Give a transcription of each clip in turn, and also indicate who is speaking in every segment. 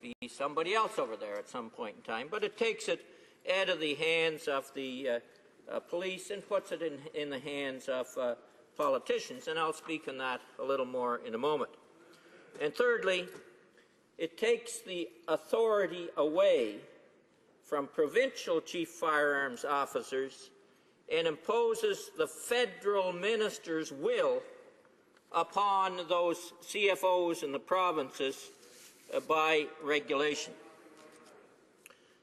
Speaker 1: be somebody else over there at some point in time, but it takes it out of the hands of the police and puts it in the hands of politicians, and I'll speak on that a little more in a moment. And thirdly, it takes the authority away from provincial chief firearms officers and imposes the federal minister's will upon those CFOs in the provinces by regulation.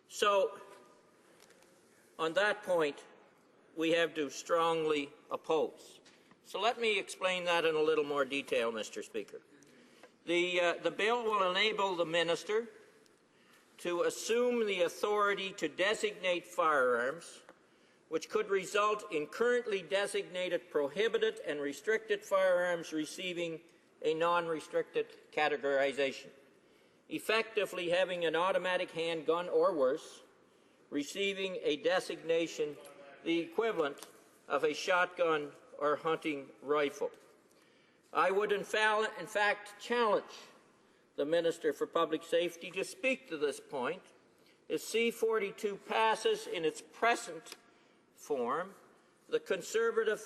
Speaker 1: So, on that point, we have to strongly oppose. So let me explain that in a little more detail, Mr. Speaker. The bill will enable the minister to assume the authority to designate firearms, which could result in currently designated prohibited and restricted firearms receiving a non-restricted categorization, effectively having an automatic handgun or worse, receiving a designation the equivalent of a shotgun or hunting rifle. I would in fact challenge the Minister for Public Safety to speak to this point. If C-42 passes in its present form, the Conservative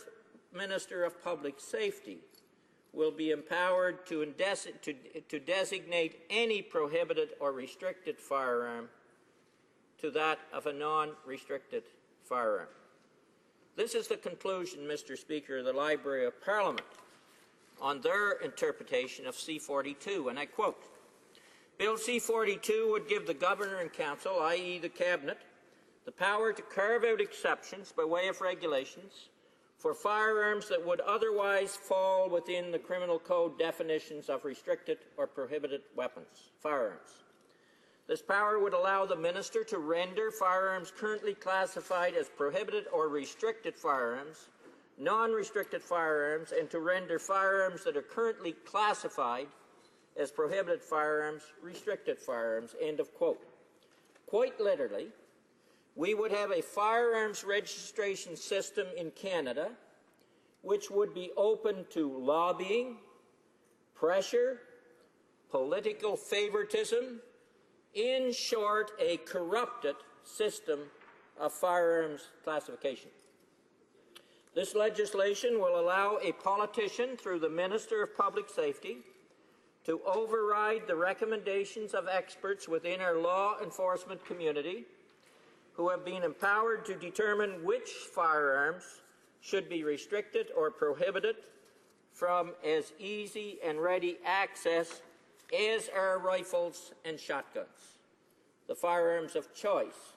Speaker 1: Minister of Public Safety will be empowered to designate any prohibited or restricted firearm to that of a non-restricted firearm. This is the conclusion, Mr. Speaker, of the Library of Parliament on their interpretation of C-42, and I quote, "Bill C-42 would give the Governor and Council, i.e. the Cabinet, the power to carve out exceptions by way of regulations for firearms that would otherwise fall within the Criminal Code definitions of restricted or prohibited weapons, firearms. This power would allow the Minister to render firearms currently classified as prohibited or restricted firearms non-restricted firearms, and to render firearms that are currently classified as prohibited firearms restricted firearms," end of quote. Quite literally, we would have a firearms registration system in Canada which would be open to lobbying, pressure, political favoritism, in short, a corrupted system of firearms classification. This legislation will allow a politician, through the Minister of Public Safety, to override the recommendations of experts within our law enforcement community who have been empowered to determine which firearms should be restricted or prohibited from as easy and ready access as are rifles and shotguns, the firearms of choice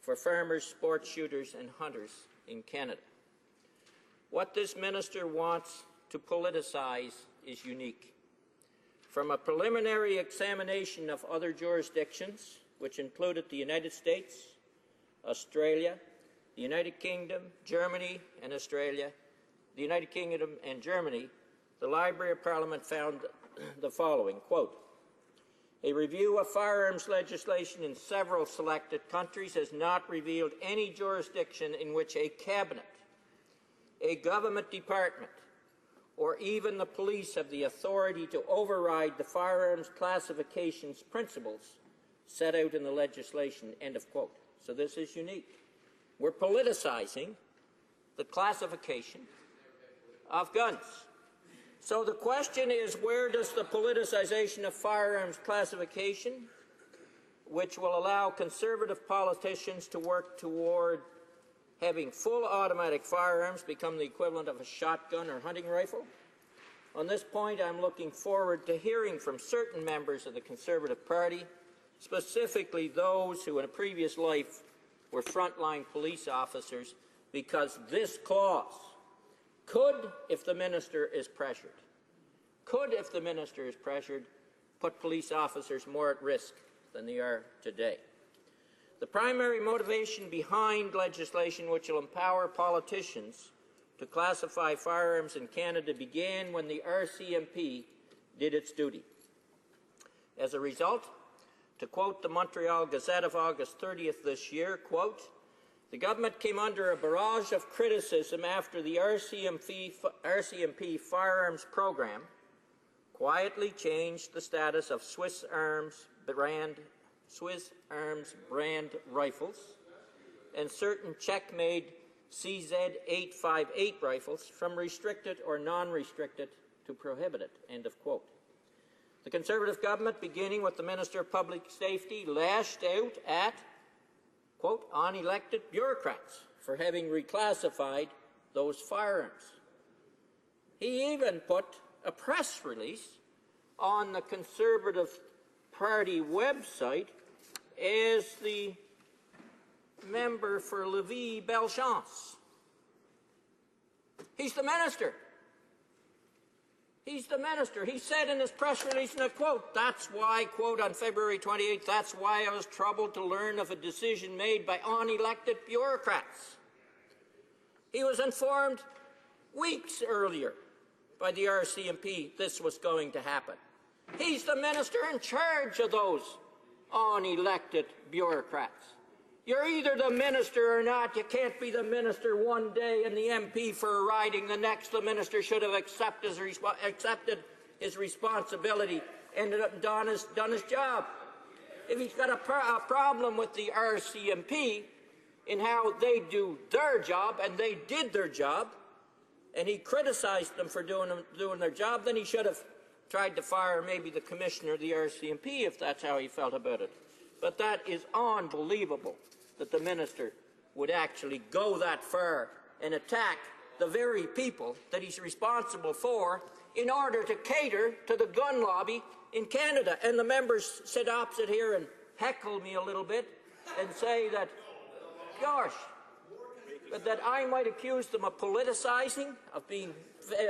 Speaker 1: for farmers, sports shooters and hunters in Canada. What this minister wants to politicize is unique. From a preliminary examination of other jurisdictions, which included the United States, Australia, the United Kingdom, Germany and Australia, the United Kingdom and Germany, the Library of Parliament found the following, quote, "A review of firearms legislation in several selected countries has not revealed any jurisdiction in which a cabinet, a government department, or even the police have the authority to override the firearms classifications principles set out in the legislation," end of quote. So this is unique. We're politicizing the classification of guns. So the question is, where does the politicization of firearms classification, which will allow Conservative politicians to work toward having full automatic firearms become the equivalent of a shotgun or hunting rifle? On this point, I'm looking forward to hearing from certain members of the Conservative Party, specifically those who in a previous life were frontline police officers, because this clause could, if the minister is pressured, put police officers more at risk than they are today. The primary motivation behind legislation which will empower politicians to classify firearms in Canada began when the RCMP did its duty. As a result, to quote the Montreal Gazette of August 30th this year, quote, "The government came under a barrage of criticism after the RCMP firearms program quietly changed the status of Swiss Arms Swiss Arms brand rifles and certain Czech-made CZ-858 rifles from restricted or non-restricted to prohibited, end of quote. The Conservative government, beginning with the Minister of Public Safety, lashed out at, quote, unelected bureaucrats for having reclassified those firearms. He even put a press release on the Conservative Party website as the member for Lévis-Bellechasse. He's the minister. He's the minister. He said in his press release, and I quote, that's why, quote, on February 28th, that's why I was troubled to learn of a decision made by unelected bureaucrats. He was informed weeks earlier by the RCMP this was going to happen. He's the minister in charge of those unelected bureaucrats. You're either the minister or not. You can't be the minister one day and the MP for a riding the next. The minister should have accepted his responsibility and done his job. If he's got a problem with the RCMP in how they do their job, and they did their job, and he criticized them for doing their job, then he should have tried to fire maybe the commissioner of the RCMP if that's how he felt about it. But that is unbelievable that the minister would actually go that far and attack the very people that he's responsible for in order to cater to the gun lobby in Canada. And the members sit opposite here and heckle me a little bit and say that, gosh, that I might accuse them of politicizing, of being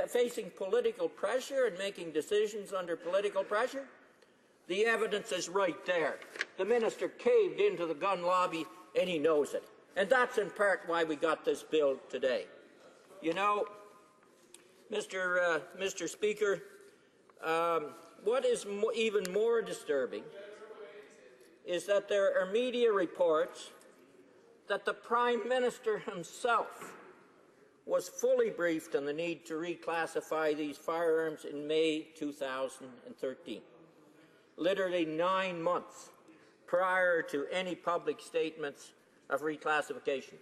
Speaker 1: facing political pressure and making decisions under political pressure. The evidence is right there. The minister caved into the gun lobby, and he knows it. And that's in part why we got this bill today. You know, Mr. Speaker, what is even more disturbing is that there are media reports that the Prime Minister himself was fully briefed on the need to reclassify these firearms in May 2013. Literally 9 months prior to any public statements of reclassification.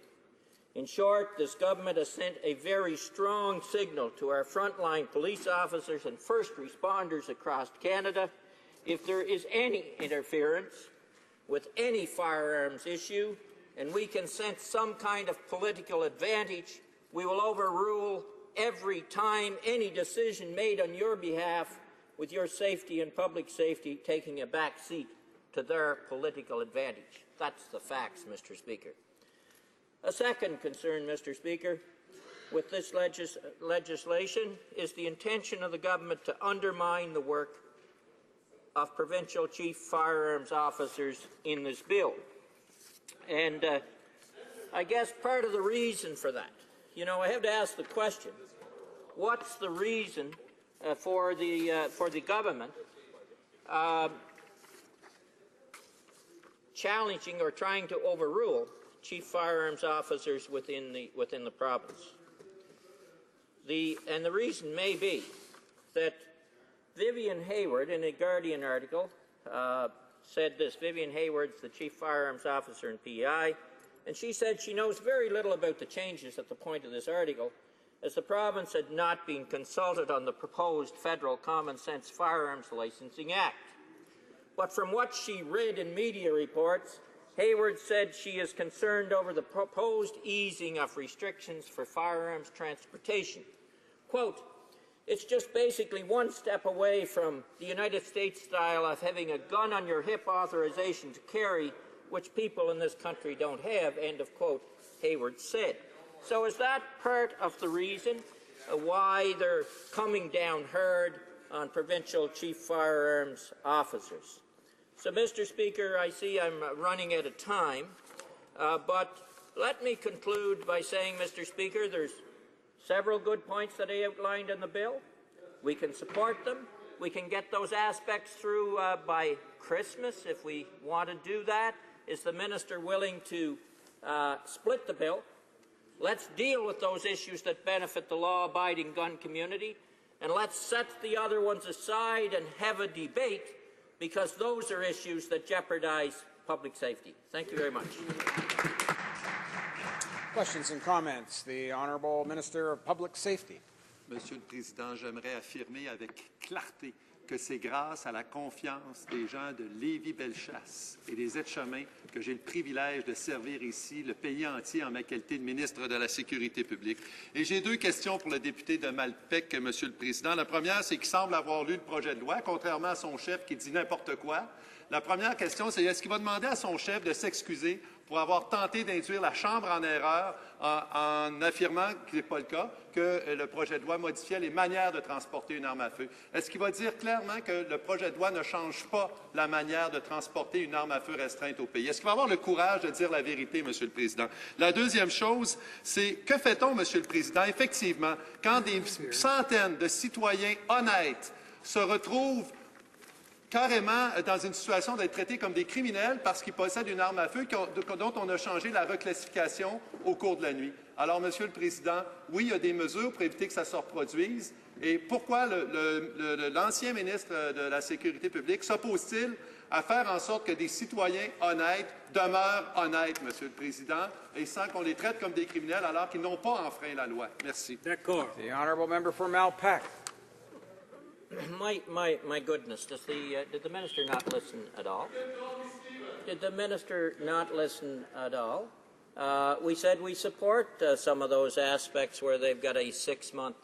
Speaker 1: In short, this government has sent a very strong signal to our frontline police officers and first responders across Canada. If there is any interference with any firearms issue, and we can sense some kind of political advantage, we will overrule every time any decision made on your behalf with your safety and public safety taking a back seat to their political advantage. That's the facts, Mr. Speaker. A second concern, Mr. Speaker, with this legislation is the intention of the government to undermine the work of provincial chief firearms officers in this bill. And I guess part of the reason for that, you know, I have to ask the question, what's the reason for the government challenging or trying to overrule chief firearms officers within the province? And the reason may be that Vivian Hayward, in a Guardian article, said this. Vivian Hayward's the chief firearms officer in PEI, and she said she knows very little about the changes at the point of this article, as the province had not been consulted on the proposed federal Common Sense Firearms Licensing Act. But from what she read in media reports, Hayward said she is concerned over the proposed easing of restrictions for firearms transportation. Quote, it's just basically one step away from the United States style of having a gun on your hip authorization to carry, which people in this country don't have, end of quote, Hayward said. So is that part of the reason why they're coming down hard on provincial chief firearms officers? So, Mr. Speaker, I see I'm running out of time, but let me conclude by saying, Mr. Speaker, there's several good points that I outlined in the bill. We can support them. We can get those aspects through by Christmas if we want to do that. Is the minister willing to split the bill? Let's deal with those issues that benefit the law-abiding gun community, and let's set the other ones aside and have a debate because those are issues that jeopardize public safety. Thank you very much.
Speaker 2: Questions and comments. The Honourable Minister of Public Safety.
Speaker 3: Monsieur le Président, j'aimerais affirmer avec clarté que c'est grâce à la confiance des gens de Lévis-Bellechasse et des aides-chemins que j'ai le privilège de servir ici le pays entier en ma qualité de ministre de la Sécurité publique. Et j'ai deux questions pour le député de Malpec, Monsieur le Président. La première, c'est qu'il semble avoir lu le projet de loi, contrairement à son chef qui dit n'importe quoi. La première question, c'est est-ce qu'il va demander à son chef de s'excuser pour avoir tenté d'induire la Chambre en erreur en affirmant, ce n'est pas le cas, que le projet de loi modifiait les manières de transporter une arme à feu. Est-ce qu'il va dire clairement que le projet de loi ne change pas la manière de transporter une arme à feu restreinte au pays? Est-ce qu'il va avoir le courage de dire la vérité, Monsieur le Président? La deuxième chose, c'est que fait-on, Monsieur le Président, effectivement, quand des centaines de citoyens honnêtes se retrouvent carrément dans une situation d'être traités comme des criminels parce qu'ils possèdent une arme à feu dont on a changé la reclassification au cours de la nuit. Alors, Monsieur le Président, oui, il y a des mesures pour éviter que ça se reproduise. Et pourquoi l'ancien ministre de la Sécurité publique s'oppose-t-il à faire en sorte que des citoyens honnêtes demeurent honnêtes, Monsieur le Président, et sans qu'on les traite comme des criminels alors qu'ils n'ont pas enfreint la loi? Merci.
Speaker 2: D'accord. The Honourable Member for Malpeque.
Speaker 1: My goodness, did the minister not listen at all? Did the minister not listen at all? We said we support some of those aspects where they've got a 6-month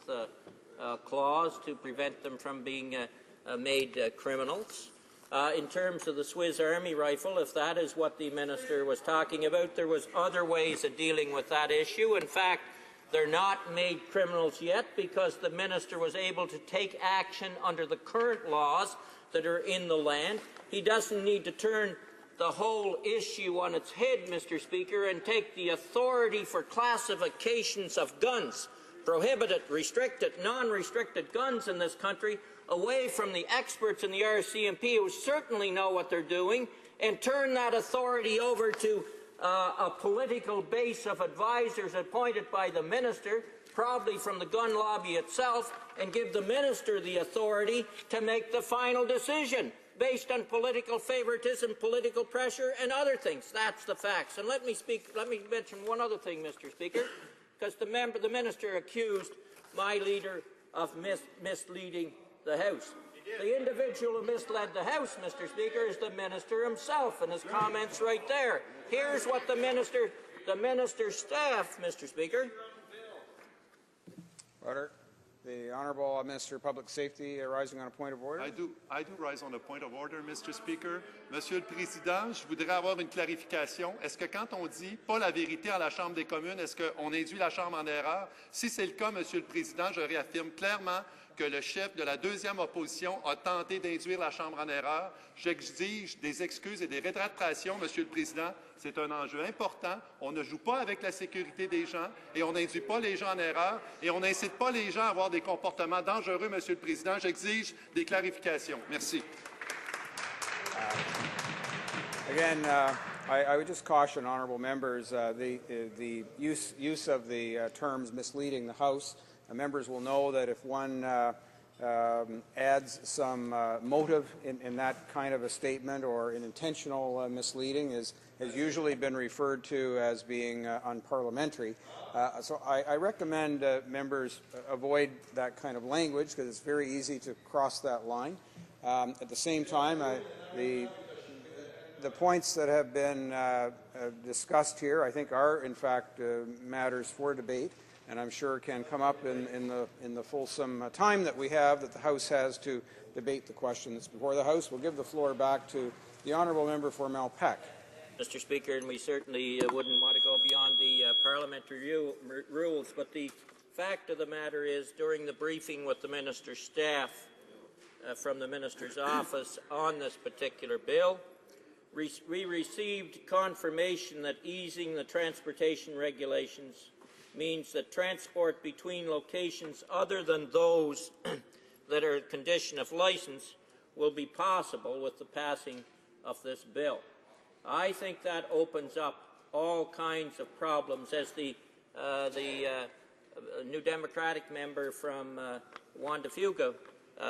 Speaker 1: clause to prevent them from being made criminals. In terms of the Swiss Army rifle, if that is what the minister was talking about, there was other ways of dealing with that issue. In fact, they're not made criminals yet because the minister was able to take action under the current laws that are in the land. He doesn't need to turn the whole issue on its head, Mr. Speaker, and take the authority for classifications of guns, prohibited, restricted, non-restricted guns in this country, away from the experts in the RCMP who certainly know what they're doing, and turn that authority over to a political base of advisors appointed by the minister, probably from the gun lobby itself, and give the minister the authority to make the final decision based on political favoritism, political pressure, and other things. That's the facts. And let me mention one other thing, Mr. Speaker, because the minister accused my leader of misleading the House. The individual who misled the House, Mr. Speaker, is the minister himself, and his comments right there. Here's what the minister's staff, Mr. Speaker.
Speaker 2: Order. The Honourable Minister of Public Safety rising on a point of order.
Speaker 3: I do rise on a point of order, Mr. Speaker. Monsieur le Président, je voudrais avoir une clarification. Est-ce que quand on dit pas la vérité à la Chambre des communes, est-ce qu'on induit la Chambre en erreur? Si c'est le cas, Monsieur le Président, je réaffirme clairement que le chef de la deuxième opposition a tenté d'induire la Chambre en erreur. J'exige des excuses et des rétractations, Monsieur le Président. C'est un enjeu important. On ne joue pas avec la sécurité des gens et on n'induit pas les gens en erreur et on n'incite pas les gens à avoir des comportements dangereux, Monsieur le Président. J'exige des clarifications. Merci.
Speaker 2: Again, I would just caution honourable members the use of the terms misleading the House. Members will know that if one adds some motive in that kind of a statement or an intentional misleading has usually been referred to as being unparliamentary. So I recommend members avoid that kind of language because it's very easy to cross that line. At the same time, the points that have been discussed here I think are in fact matters for debate, and I'm sure can come up in the fulsome time that we have, that the House has to debate the question that's before the House. We'll give the floor back to the honourable member for Malpeque.
Speaker 1: Mr. Speaker, and we certainly wouldn't want to go beyond the parliamentary rules, but the fact of the matter is, during the briefing with the minister's staff from the minister's office on this particular bill, we received confirmation that easing the transportation regulations means that transport between locations other than those that are a condition of license will be possible with the passing of this bill. I think that opens up all kinds of problems, as the New Democratic member from Juan de Fuga